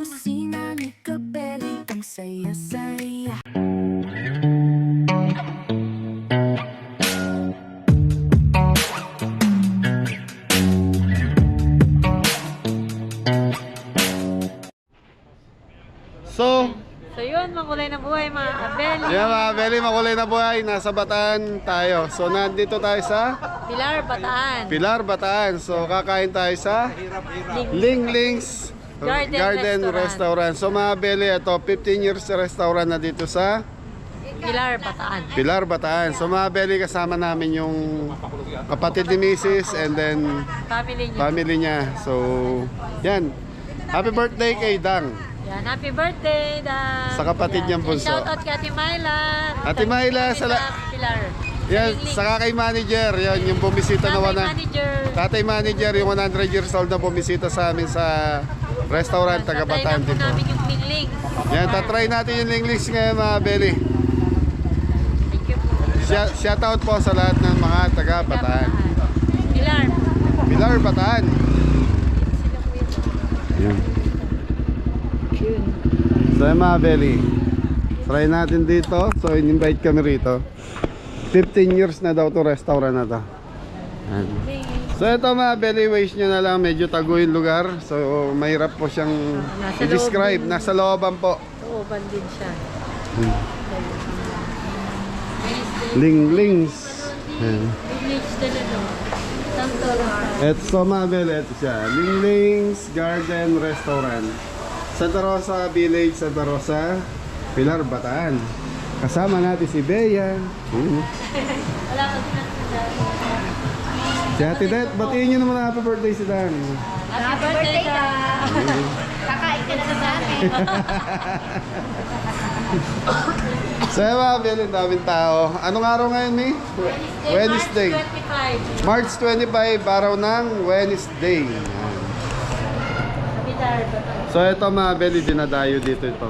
kusina ni Kabeli, ang saya-saya. So yun, makulay na buhay mga Kabeli. Yeah, mga Kabeli, makulay na buhay. Nasa Bataan tayo. So nandito tayo sa Pilar, Bataan. Pilar, Bataan. So kakain tayo sa Linglings Garden Restaurant. So mga Kabeli, ito 15 years sa restaurant na dito sa Pilar, Bataan. Pilar, Bataan. So mga Kabeli, kasama namin yung kapatid ni Mrs. and then Family niyo. family niya. So yan. Happy birthday kay Dang. Yan, happy birthday, Dan. Sa kapatid niyang bunso. Shoutout kay Ate Myla. Ate Myla, Pilar. Yan, Linglings. saka kay manager. Yan, yung bumisita na Tatay manager. Tatay manager, yung 100 years old na bumisita sa amin sa restaurant taga Bataan Tatry na po dito. namin yung Linglings. Yan, tatry natin yung Linglings ngayon mga Beli. Thank you po. Shoutout po sa lahat ng mga taga Bataan. Pilar. Pilar, Bataan. Yan. So yung mga Beli, try natin dito. So in-invite kami rito. 15 years na daw to restaurant na to. Yan. So ito mga Beli, waste nyo na lang. Medyo tago yung lugar. So mahirap po siyang Nasa i-describe. loob din. Nasa looban po. Tuuban din siya. Linglings. Yan. Village talaga. Santoro. Ito mga Beli, ito siya. Linglings Garden Restaurant. Santa Rosa Village, Santa Rosa, Pilar, Bataan. Kasama natin si Bea. Wala ka din Si Ate Det, batiin nyo naman ang happy birthday si Dan. Happy birthday ka! Kakain ka na sa amin. So yun mga Beli, daming tao. Anong araw ngayon, Mi? Wednesday. March 25. March 25, araw ng Wednesday. Yan. Pilar, Bataan. So ito mga Beli, dinadayo dito ito.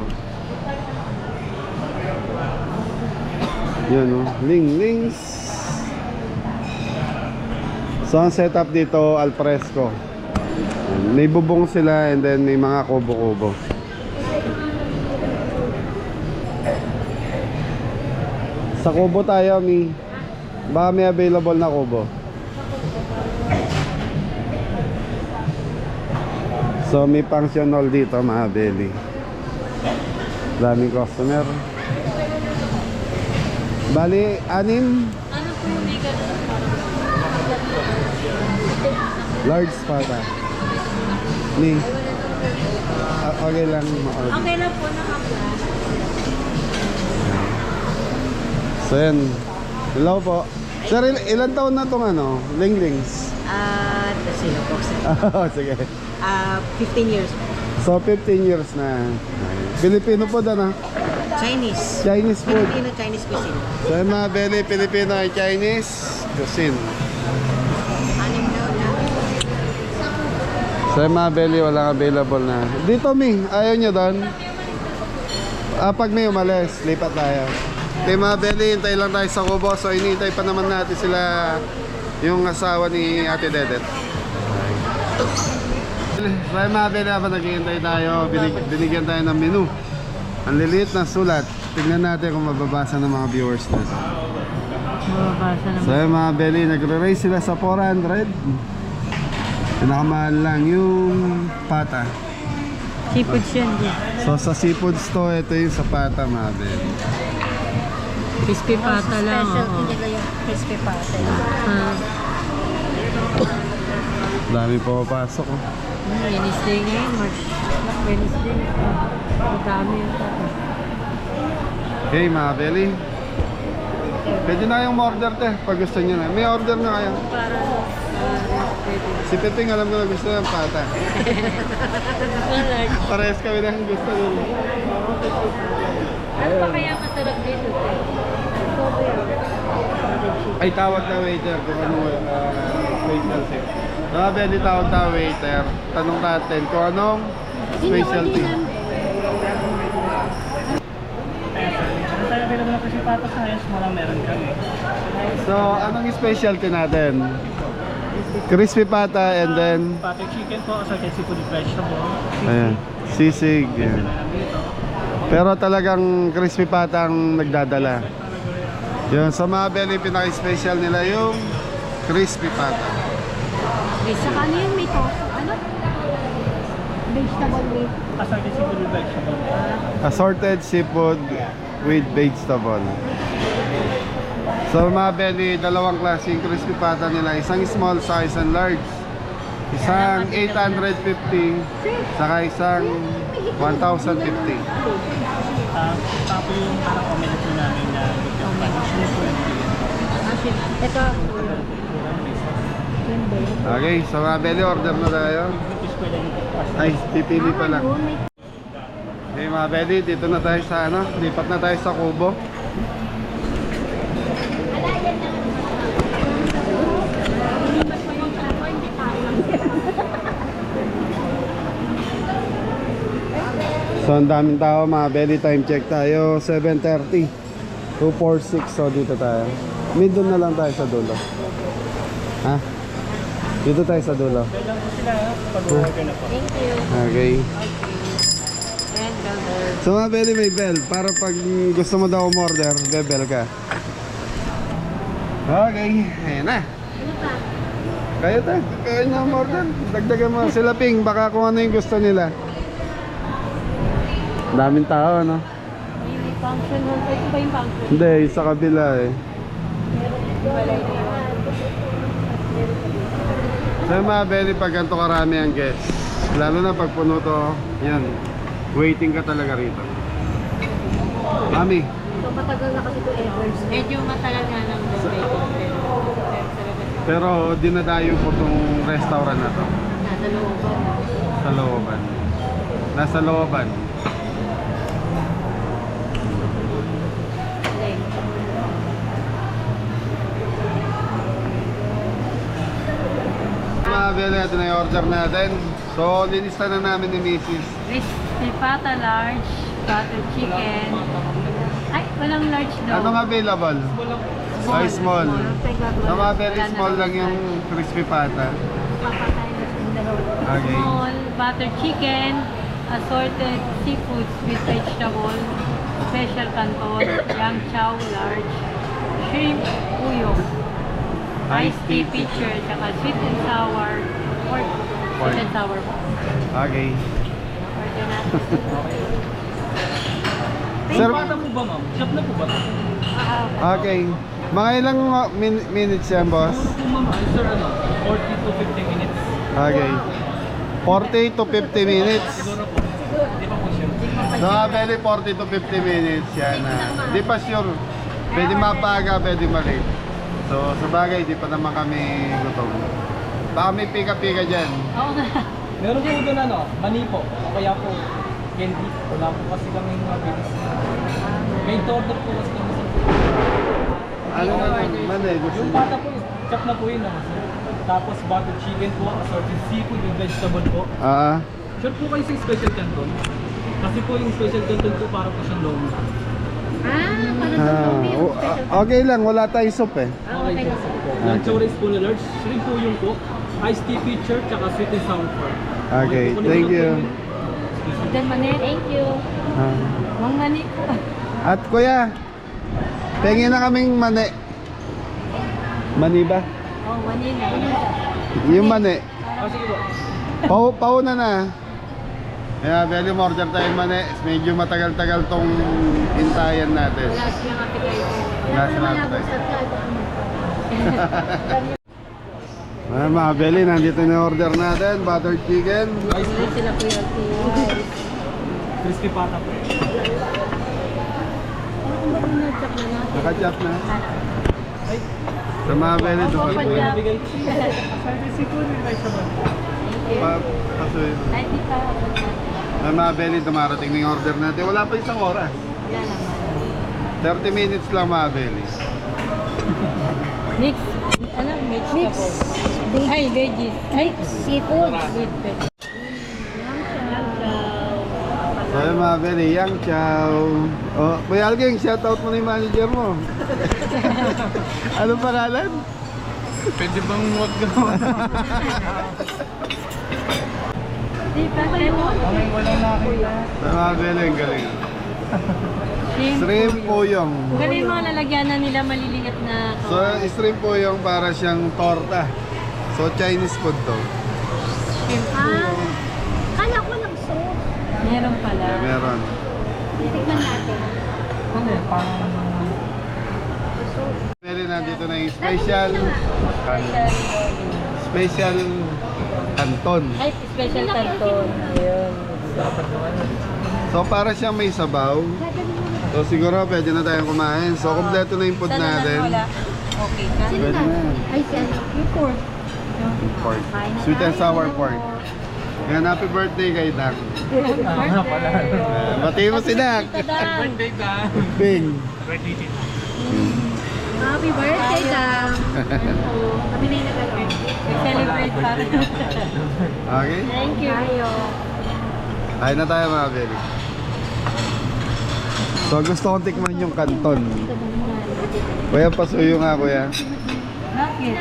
Yan o, Linglings. So ang setup dito, al fresco. May bubong sila and then may mga kubo-kubo. Sa kubo tayo, Mi. Baka may available na kubo. So may function hall dito mga Beli. Daming customer. Bali, 6. Ano po yung may ganun? Large pata. Ni. Okay lang ma-order. Okay lang po na kaplas. So yan. Hello po. Sir, ilan taon na tong ano? Linglings? Kasi po. Oh, sige. 15 years. So 15 years na. Filipino po na. Chinese. Chinese food. Filipino Chinese cuisine. So yung mga Beli, Filipino ay Chinese cuisine. Anim na. So yung mga Beli, walang available na. Dito, Mi, ayaw nyo doon? Pag may umalis, lipat tayo. Okay mga Beli, hintay lang tayo sa kubo. So inintay pa naman natin sila, yung asawa ni Ate Dedet. So yung mga Beli, habang naghihintay tayo, binigyan tayo ng menu. Ang liliit na sulat. Tignan natin kung mababasa ng mga viewers natin. Mababasa naman. So yung mga Beli, nagre-raise sila sa 400. Pinakamahal lang yung pata. Seafood siya din. So sa seafood store, ito yung sa pata mga Beli. Crispy pata lang. Special nila yung crispy pata. Dami po papasok. Oh. Wednesday ngayon, March. Wednesday. Madami yung pata. Okay mga Beli. Pwede na kayong order te, pag gusto nyo na. May order na kayo. Para pwede. Si Pepeng alam ko na gusto ng pata. Alright. Parehas kami na gusto nila. Ano pa kaya masarap dito? Ay tawag na waiter kung ano specialty. Mga Beli, tawag na waiter. Tanong natin kung anong specialty. Tayo available na kasi patas na yes, meron kami. So, anong specialty natin? Crispy pata and then Pati chicken po, assorted seafood with vegetable. ayan, sisig. Ito Yan. na lang dito. Pero talagang crispy pata ang nagdadala. Yun, sa mga belly, pinaka-special nila yung crispy pata. Saka ano yun, may tofu. Ano? Vegetable with. Assorted seafood with vegetable. Assorted seafood with vegetable. So mga belly, dalawang klaseng crispy pata nila. Isang small sa isang large. Isang 850, saka isang 1,050. Tapo yung parang combination namin na Ito. Okay, so mga belly, order na tayo. Ay, pipili pa lang. Okay mga belly, dito na tayo sa ano, lipat na tayo sa Kubo. So ang daming tao mga belly, time check tayo 7:30 246, so dito tayo. Doon na lang tayo sa dulo. Ha? Dito tayo sa dulo. Kailan po sila pag-order na po. Thank you. Okay. And brother. So mga belly, may bell para pag gusto mo daw umorder, bebel ka. Okay, ayan na. Kaya tayo, kaya na umorder. Dagdagan mo sila Ping, baka kung ano yung gusto nila. Daming tao, no? May function hall. Ito ba yung function? Hindi, sa kabila eh. Walay na yun. So yung mga belly, pag ganito karami ang guests, lalo na pag puno to, yan, waiting ka talaga rito. Mami, So matagal na kasi ito Edwards. Medyo matagal nga lang doon. pero dinadayo po tong restaurant na to. Nasa looban. Sa looban. Nasa looban. Mga belly, ito na yung order natin. So, lilista na namin ni Mrs. Crispy pata large, butter chicken. Ay, walang large daw. Anong available? Ay, small. Sa mga very small lang yung crispy pata. Okay. Small butter chicken, assorted seafoods with vegetable, special canton, yang chow large, shrimp, uyong, iced tea pitcher, saka sweet and sour pork. Sweet and sour pork. Okay. Order natin. Sir, Pata po ba ma'am? Shop na po ba? okay. Mga ilang minutes yan, boss? Po ma'am, sir ano? 40 to 50 minutes. Okay. 40 to 50 minutes. Siguro po. Hindi pa po sure. So, very 40 to 50 minutes yan. Di pa sure. Pwede mapaga, pwede malate. So, sa bagay, di pa naman kami gutom. Baka may pika-pika dyan. Oo nga. Meron po doon ano, mani po. O kaya po, candy. Wala po kasi kami mabilis. May order po kasi kami sa Ano naman eh, gusto yung niyo? pata po, chop na po yun. Tapos butter chicken po, assorted seafood with vegetable po. Sure po kayo sa special canton. Kasi po yung special canton po para po siyang long. Okay lang, wala tayong soup eh. Okay po. Yung chow rice po na large, shrimp po yung cook, iced tea pitcher, tsaka sweet and sour pork. Okay, thank you. Then mani, thank you. Mang mani po. At kuya, pengen na kaming mani. Mani ba? Oh, mani na. Yung mani. Sige po. Pauna na. Kaya value order tayo mani. Medyo matagal-tagal tong hintayan natin. Wala siyang appetizer. Wala siyang appetizer. Mga belly, nandito na yung order natin. Butter chicken. Hindi sila po yung Crispy pata po. Nakachop na. Sa mga belly, doon pa po. Bigay. Assorted seafood with vegetable. Pasuyin. Ay, di pa. Mga belly, dumarating na yung order natin. Wala pa isang oras. Wala naman. 30 minutes lang mga belly. Mix. Ano? Mix. Ay, veggies. Ay, seafood. With veggies. So yung mga belly, yang chow. Oh, Kuya Algeng, shoutout mo na yung manager mo. Anong pangalan? Pwede bang wag ka? Di pa kayo. Okay, wala nakita. Mga galing, galing. Shrimp po yung. Galing mga lalagyanan nila maliliit na. So, shrimp po yung para siyang torta. So, Chinese food to. Kala ko lang soup. Meron pala. Yeah, meron. Titignan natin. Ano eh, parang... Meron na dito na yung special canton. Ay, special canton. Ayun. Dapat naman. So, para siyang may sabaw. So, siguro pwede na tayong kumain. So, kompleto na yung food Sana natin. lang wala. Okay ka? Pwede na yan. Ay, si ano? Yung pork. Pork. Sweet and sour pork. Yan, happy birthday kay Dak. Ano pala? Bati mo si Dak. Tadang. Birthday ka. Bing. Birthday din. Happy birthday, Dam. Pabili na kayo. Celebrate pa. Okay? Thank you. Tayo. Kain na tayo mga Beli. So, gusto kong tikman yung canton. Kuya, pasuyo nga kuya. Bakit?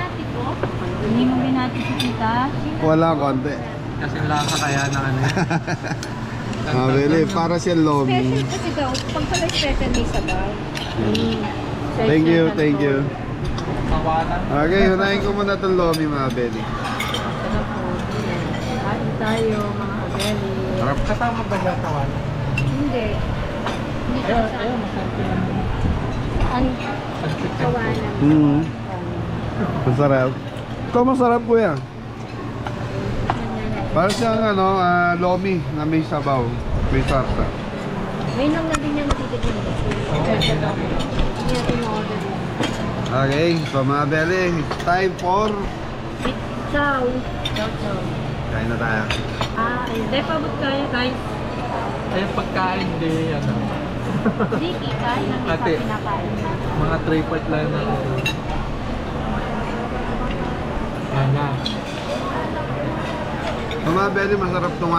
Hindi mo binati si tita? Wala konti. Kasi wala ka kaya na ano yan. Mga Beli, para siyang lomi. Special kasi daw. Pag pala special may sabaw. Thank you, thank you. Mawalan. Okay, unahin ko muna itong lomi mga Beli. Kain tayo mga kabeli. Sarap. Kasama ba siya kawan? Hindi. Ayun, ayun, masarap yun. Ang Kawanan. Masarap. Ito masarap kuya. Para siyang lomi na may sabaw. May sarsa. May nang na din yung matitignan mo. Hindi natin ma-order. Okay, so mga Beli, time for Ciao. kain na tayo. hindi pabot kayo guys. Ayun, pagkain di, ano, Hindi kita. Yung isa Ate. pinakain. mga 3-4 lang na ako. Yan na. So mga Beli, masarap tong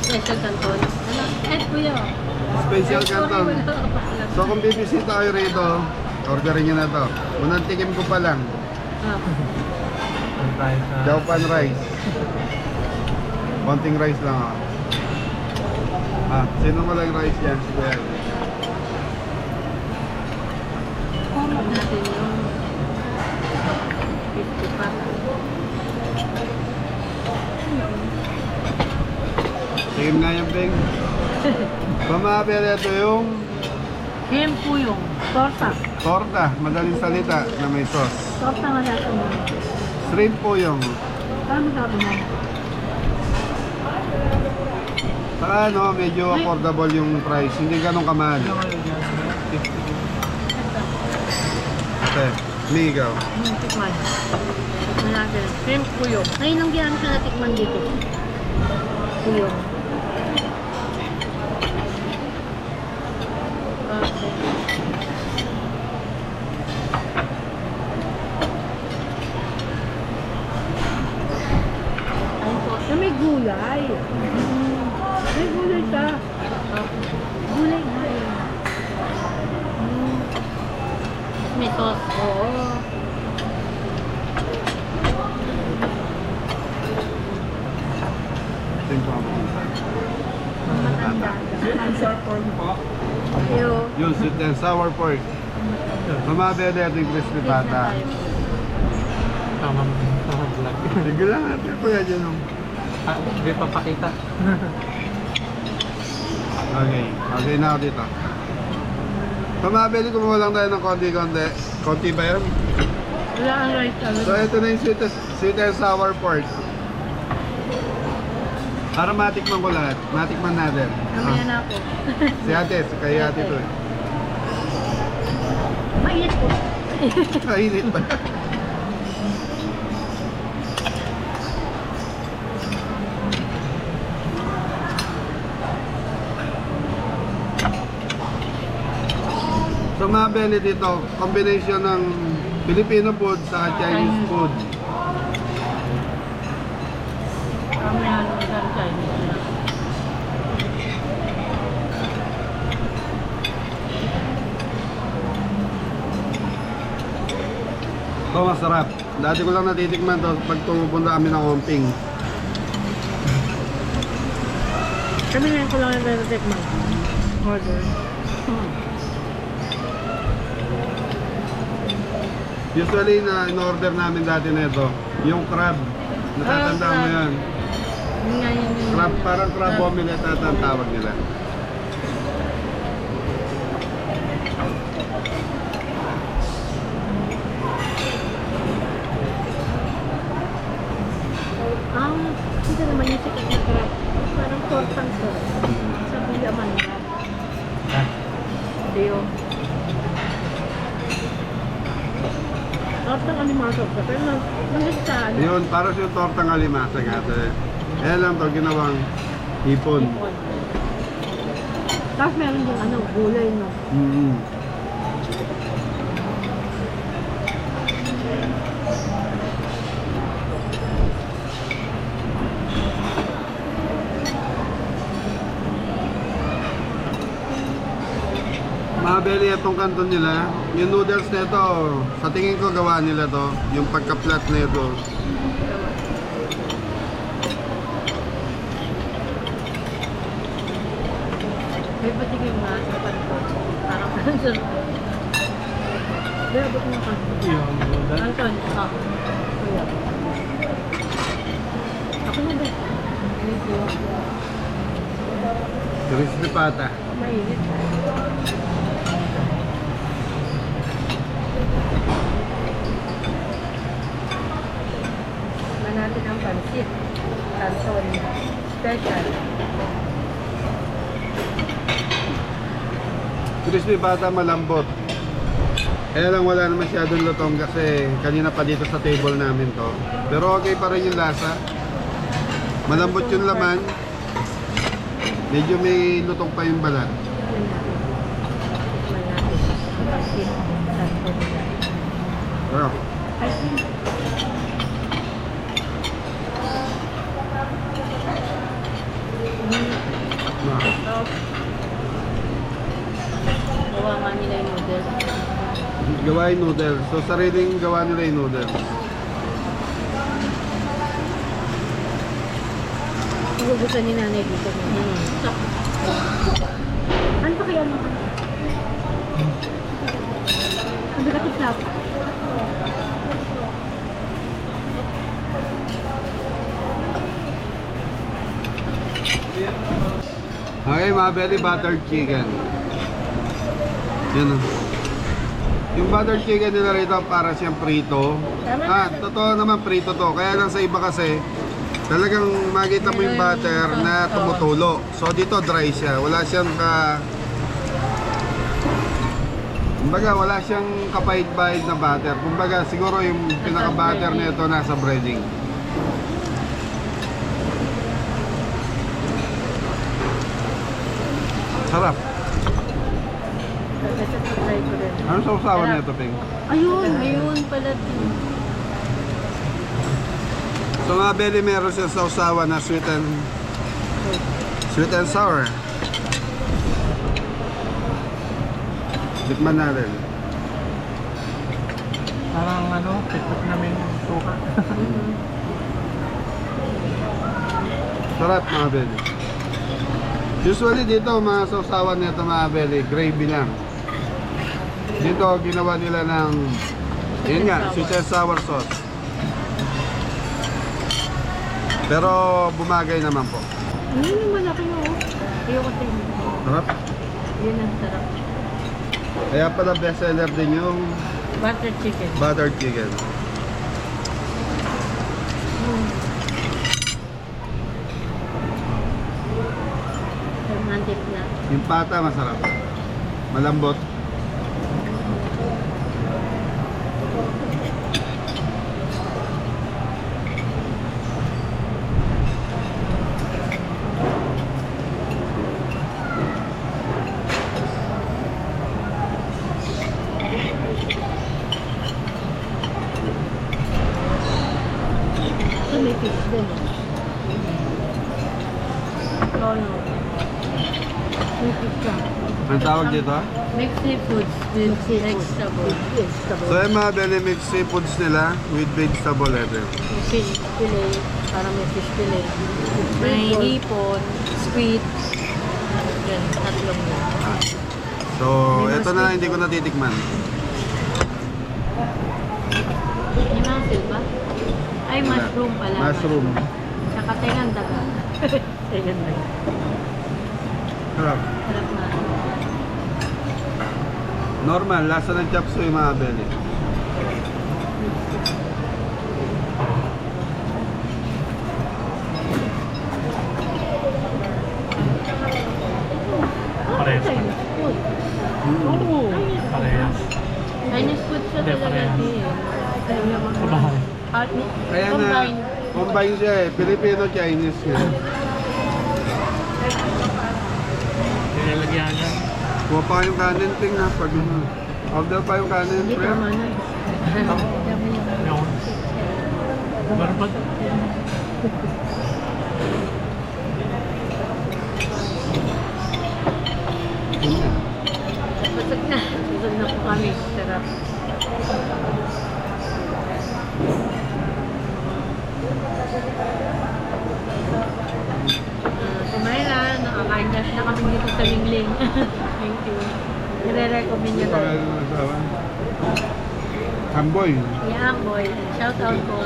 Special canton. Ano? Kuya. special canton. So kung bibisita kayo rito, orderin nyo na to. Unang tikim ko pa lang, Ang tayo sa... Jaupan rice. Konting rice lang ako. Sino walang rice yan? Si Kuya. Kumot natin yung 50 pa. Tikim nga yung Bing. So mga Beli, ito yung Shrimp po yung torta. torta, madaling salita na may sauce. Torta nga natin mo. Shrimp po yung Paano sabi mo? saka medyo affordable yung price. Hindi ganun kamahal. Ate, may ikaw. Tikman. Tikman natin. Shrimp po yung. Ngayon lang ginamit siya natikman dito. Puyong. Na may gulay. May gulay siya. Gulay nga yun. May sauce. Oo. Ito yung pamapunta. Ang sharp pork po. Ayo. Yung sweet and sour pork. So mga Beli, ito yung crispy pata. Tama vlog. Sige lang natin kuya dyan. Hindi pa pakita. Okay, okay na ako dito. So mga Beli, kumuha lang tayo ng konti-konti. Konti ba yan? Wala ang rice. So ito na yung sweet and sour pork. Para matikman ko lahat. Matikman natin. Mamaya na ako. Si ate, kay ate to eh. Mainit po. Kainit pa. So mga Beli dito, combination ng Filipino food sa Chinese food. Mamaya na ako Chinese na. So Ito masarap. Dati ko lang natitikman to pag tumupunta kami ng Omping. Kami na yung kulang na natitikman. Order. Usually na in-order namin dati na ito, yung crab. Natatanda mo yan. Yun nga yun. Crab, parang crab omelette ata ang tawag nila. Ito naman yung sikat na crab. Parang tortang to. Sa Bilaman na. Deo. Tortang animasok ka. Pero nangitsaan. Yun, para sa tortang alimasa gata. Kaya lang to ginawang hipon. Tapos meron din gulay no. Mm-hmm. Mga belly, itong kanton nila, yung noodles nito, sa tingin ko gawa nila to, yung pagka-flat nito. May patigil nga sa kanton. Parang kanton. Pero abot mo kanton. Yung noodle. Kanton. Kuya. Ako na ba? Thank you. Crispy pata. Mainit. Natin ang pansit. Kanton. Special. Crispy pata malambot. Kaya lang wala na masyadong lutong kasi kanina pa dito sa table namin to. Pero okay pa rin yung lasa. Malambot yung laman. Medyo may lutong pa yung balat. Tikman natin ang pansit. Kanton. Pero, Ay, gawa nga nila yung noodles. gawa yung noodles. So sariling gawa nila yung noodles. Nagugustuhan ni nanay dito. Ano pa kaya mga? Ang bigat yung flap. Okay, mga belly, buttered chicken. Yan o. Yung buttered chicken nila rito para siyang prito. Totoo naman prito to. Kaya lang sa iba kasi, talagang makita mo yung butter na tumutulo. So dito dry siya. Wala siyang kumbaga wala siyang kapahid-bahid na butter. Kumbaga siguro yung pinaka-butter nito nasa breading. Sarap. Try ko rin. Ano sa usawan nito, Ping? Ayun pala. So mga belly, meron siya sa usawan na sweet and sour. Tikman natin. Parang tiktok namin suka. Sarap mga belly. Usually dito mga sausawan nito mga belly, gravy lang. Dito ginawa nila ng yun nga, sweet and sour sauce. Pero bumagay naman po. Yung malaki mo. Ayoko tayo. Sarap. Yun ang sarap. Kaya pala best seller din yung Butter chicken. buttered chicken. Romantic na. Yung pata masarap. Malambot. So may fish din. Oh no. May fish ka. Ang tawag dito? Mixed seafoods with vegetable. So yung mga belly mixed seafoods nila with vegetable ito. Fish fillet, parang may fish fillet. May hipon, squid. Yan, tatlong yan. So ito na lang hindi ko natitikman. May mussel ba? Ay, mushroom pala. Mushroom. Tsaka tengang daga. Tengang daga. Sarap. Sarap na. Normal, lasa ng chop suey mga belly. Parehas pa. Parehas. Chinese food siya Hindi, talaga. parehas. Combine. Kaya na, Combine. combine siya eh. Filipino-Chinese siya. Nilalagyan niya. Kuha pa yung kanin ting ha. Pag order pa yung kanin. Hindi, pre. tama na. Yun. Barbad. Busog na. Busog na po kami. Sarap. Kumain na. Nakakain na kami dito sa Lingling. Thank you. Nire-recommend niyo Ito tayo. yung asawa. Amboy. Yeah, boy. Shout out po.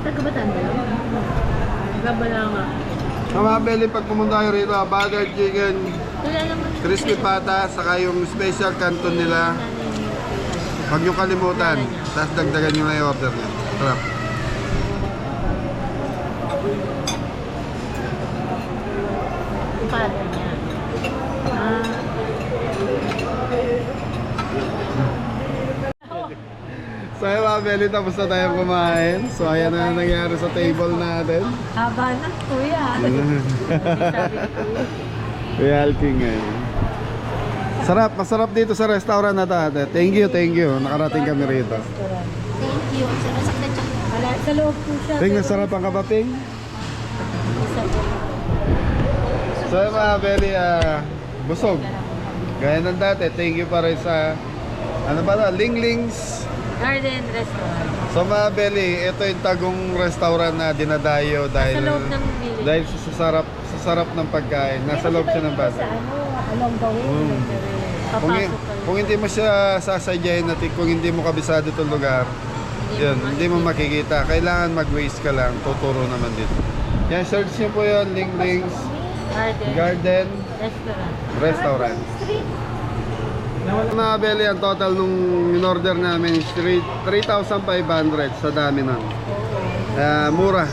Taga-Bataan ba yun? Taga-Balanga. Mga belly, pag pumunta kayo rito, butter chicken, Wala naman. crispy pata, saka yung special canton nila. Huwag nyo kalimutan. Tapos dagdagan nyo na yung order nyo. Sarap. Father niya. Ah. So ayun mga belly, tapos na tayo kumain. So ayan na nangyari sa table natin. Haba na, kuya. Sabi ni kuya. Reality ngayon. Sarap, masarap dito sa restaurant na tate. Thank you, thank you. Nakarating kami rito. Thank you. Wala, sa loob po siya. Ting, masarap ang kapaping. So ayun mga belly, busog. Gaya ng dati, thank you pa rin sa ano ba na, Linglings. Garden Restaurant. So mga belly, ito yung tagong restaurant na dinadayo dahil Sa loob ng village. dahil sa sarap ng pagkain. Nasa loob siya ng bata. Along the way. Papasok ka Kung hindi mo siya sasadyain natin, kung hindi mo kabisado itong lugar, yun, hindi mo makikita. Kailangan mag-waste ka lang, tuturo naman dito. Yan, search nyo po yun, Linglings Garden Garden Restaurant. Restaurant. Mga belly, ang total nung in-order namin is 3,500 sa dami nun. Mura.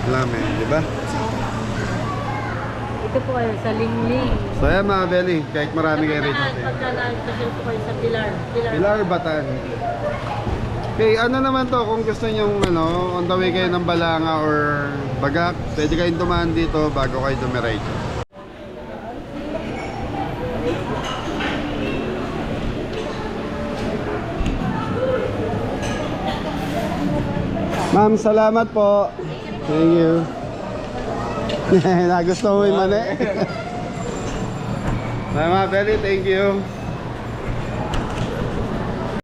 Lami, di ba? Ito po kayo sa Lingling. So yan mga belly, kahit marami kayo rito. Pagkalaan po kayo sa Pilar. Pilar Batan. Okay, ano naman to kung gusto nyo on the way kayo ng Balanga or Bagak, pwede kayong dumaan dito bago kayo dumiretso. Ma'am, salamat po. Thank you. Nagusto mo yung mali. Mga belly, thank you.